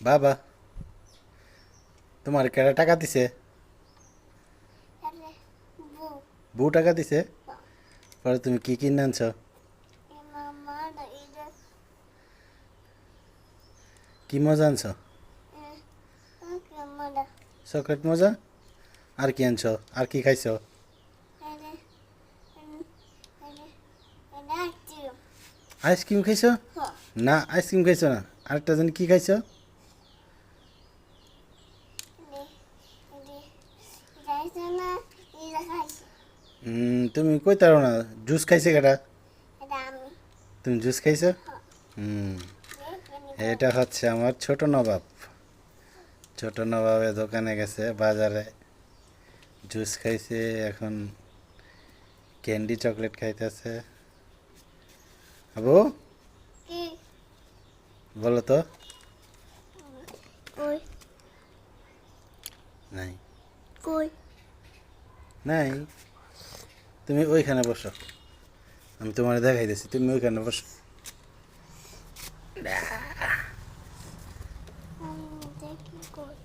বাবা তোমার কেডা টাকা দিছে? তাহলে বউ বউ টাকা দিছে? পরে তুমি কি কিনে আনছো? মামা এটা কি মজা আনছো? ওকে মামা চকলেট মজা? আর কি আনছো? আর কি খাইছো? এটা এটা এটা আইসক্রিম আইসক্রিম খাইছো? হ্যাঁ না আইসক্রিম খাইছো না, আরেকটা জানি কি খাইছো? এটা এটা যাইছে না এটা খাইছে তুমি কই তারো না, জুস খাইছে কেডা? এটা আমি তুমি জুস খাইছো? হ্যাঁ হুম দেখবেন এটা হচ্ছে আমার ছোট নবাব। ছোট নবাবের দোকানে গেছে বাজারে, জুস খাইছে, এখন ক্যান্ডি চকলেট খাইতেছে। আবু কি বলো তো। কই নাই কই নাই, তুমি ওইখানে বসো, আমি তোমার দেখাই দিছি, তুমি ওইখানে বসো। দেখি কই